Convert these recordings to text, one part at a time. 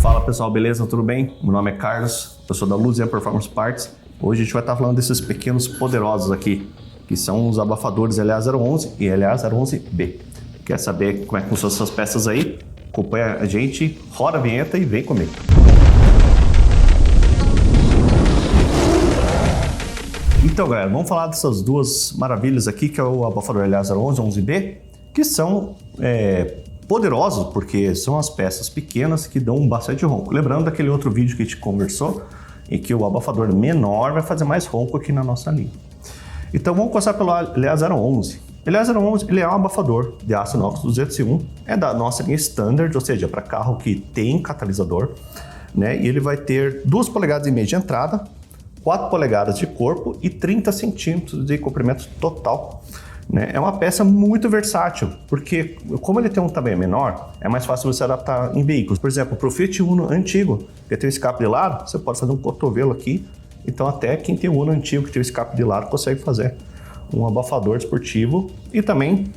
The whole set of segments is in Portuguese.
Fala pessoal, beleza? Tudo bem? Meu nome é Carlos, eu sou da Luzian Performance Parts. Hoje a gente vai estar falando desses pequenos poderosos aqui, que são os abafadores LA011 e LA011B. Quer saber como é que funcionam essas peças aí? Acompanha a gente, roda a vinheta e vem comigo. Então galera, vamos falar dessas duas maravilhas aqui, que é o abafador LA011 e 11B, que são poderosos porque são as peças pequenas que dão bastante ronco. Lembrando daquele outro vídeo que a gente conversou, em que o abafador menor vai fazer mais ronco aqui na nossa linha. Então vamos começar pelo LA011. O LA011 ele é um abafador de aço inox 201, é da nossa linha Standard, ou seja, para carro que tem catalisador, né? E ele vai ter 2,5 polegadas de entrada, 4 polegadas de corpo e 30 centímetros de comprimento total. Né? É uma peça muito versátil, porque como ele tem um tamanho menor, é mais fácil você adaptar em veículos. Por exemplo, para o Fiat Uno antigo, que tem o escape de lado, você pode fazer um cotovelo aqui. Então até quem tem o Uno antigo, que tem o escape de lado, consegue fazer um abafador esportivo. E também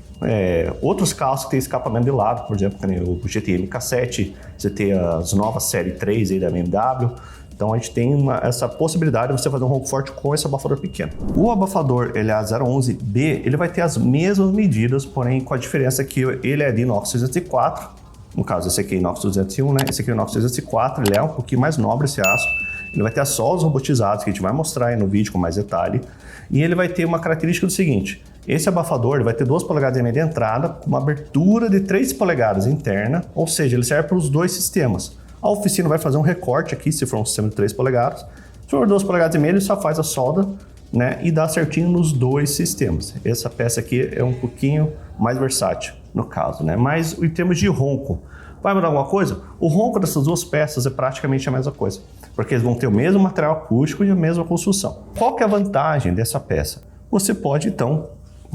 outros carros que tem escapamento de lado, por exemplo, o GTM K7, você tem as novas Série 3 aí da BMW. Então a gente tem essa possibilidade de você fazer um ronco forte com esse abafador pequeno. O abafador LA011B, ele vai ter as mesmas medidas, porém com a diferença que ele é de inox 204, no caso esse aqui é inox 201, né? Esse aqui é inox 204, ele é um pouquinho mais nobre esse aço. Ele vai ter as solas robotizadas, que a gente vai mostrar aí no vídeo com mais detalhe. E ele vai ter uma característica do seguinte, esse abafador ele vai ter 2,5 polegadas de entrada, com uma abertura de 3 polegadas interna, ou seja, ele serve para os dois sistemas. A oficina vai fazer um recorte aqui, se for um sistema de 3 polegadas. Se for 2,5 polegadas, ele só faz a solda, né, e dá certinho nos dois sistemas. Essa peça aqui é um pouquinho mais versátil, no caso, né? Mas em termos de ronco, vai mudar alguma coisa? O ronco dessas duas peças é praticamente a mesma coisa, porque eles vão ter o mesmo material acústico e a mesma construção. Qual que é a vantagem dessa peça? Você pode, então,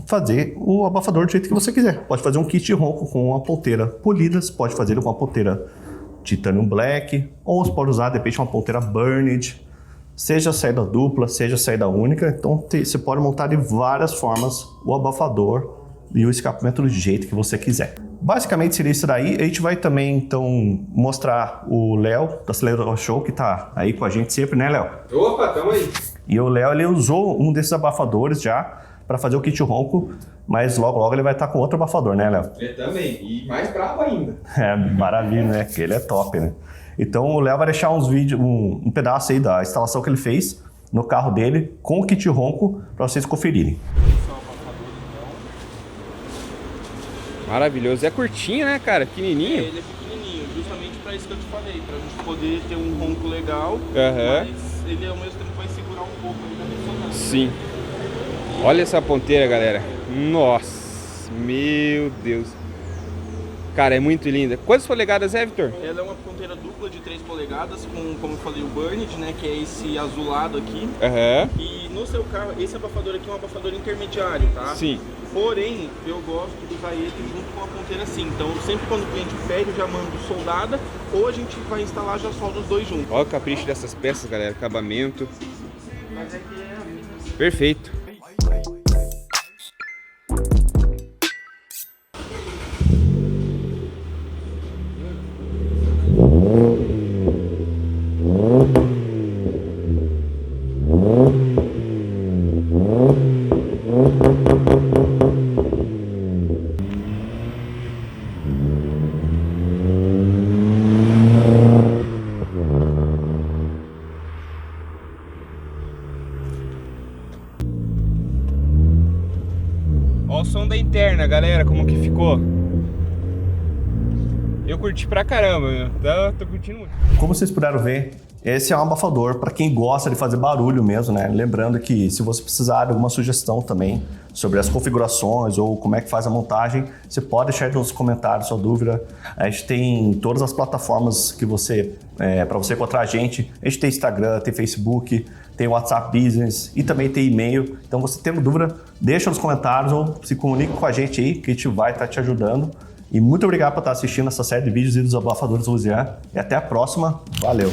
fazer o abafador do jeito que você quiser. Pode fazer um kit ronco com uma ponteira polida, você pode fazer ele com uma ponteira Titanium Black, ou você pode usar, de repente, uma ponteira Burned, seja saída dupla, seja saída única. Então você pode montar de várias formas o abafador e o escapamento do jeito que você quiser. Basicamente seria isso daí. A gente vai também então mostrar o Léo da Acelerador Show, que tá aí com a gente sempre, né, Léo? Opa, tamo aí. E o Léo, ele usou um desses abafadores já para fazer o kit ronco, mas logo ele vai estar com outro abafador, né, Léo? Eu também, e mais bravo ainda. É, maravilha, né? Que ele é top, né? Então o Léo vai deixar uns vídeos, um pedaço aí da instalação que ele fez no carro dele com o kit ronco para vocês conferirem. Maravilhoso. É curtinho, né, cara? Pequenininho. Ele é pequenininho, justamente para isso que eu te falei, pra gente poder ter um ronco legal, mas ele ao mesmo tempo vai segurar um pouco aí da ressonância. Sim. Olha essa ponteira, galera. Nossa, meu Deus. Cara, é muito linda. Quantas polegadas é, Vitor? Ela é uma ponteira dupla de 3 polegadas com, como eu falei, o Burned, né, que é esse azulado aqui. E no seu carro, esse abafador aqui é um abafador intermediário, tá? Sim. Porém, eu gosto de usar ele junto com a ponteira assim. Então, sempre quando o cliente pede, eu já mando soldada, ou a gente vai instalar já solda os dois juntos. Olha o capricho dessas peças, galera. Acabamento. Mas é que é... Perfeito. Olha o som da interna, galera, como que ficou. Eu curti pra caramba, meu. Tô curtindo muito. Como vocês puderam ver, esse é um abafador para quem gosta de fazer barulho mesmo, né? Lembrando que se você precisar de alguma sugestão também sobre as configurações ou como é que faz a montagem, você pode deixar nos comentários sua dúvida. A gente tem todas as plataformas que você para você encontrar a gente. A gente tem Instagram, tem Facebook, tem WhatsApp Business e também tem e-mail. Então você tendo dúvida, deixa nos comentários ou se comunique com a gente aí que a gente vai estar te ajudando. E muito obrigado por estar assistindo essa série de vídeos e dos abafadores Luzian. E até a próxima. Valeu!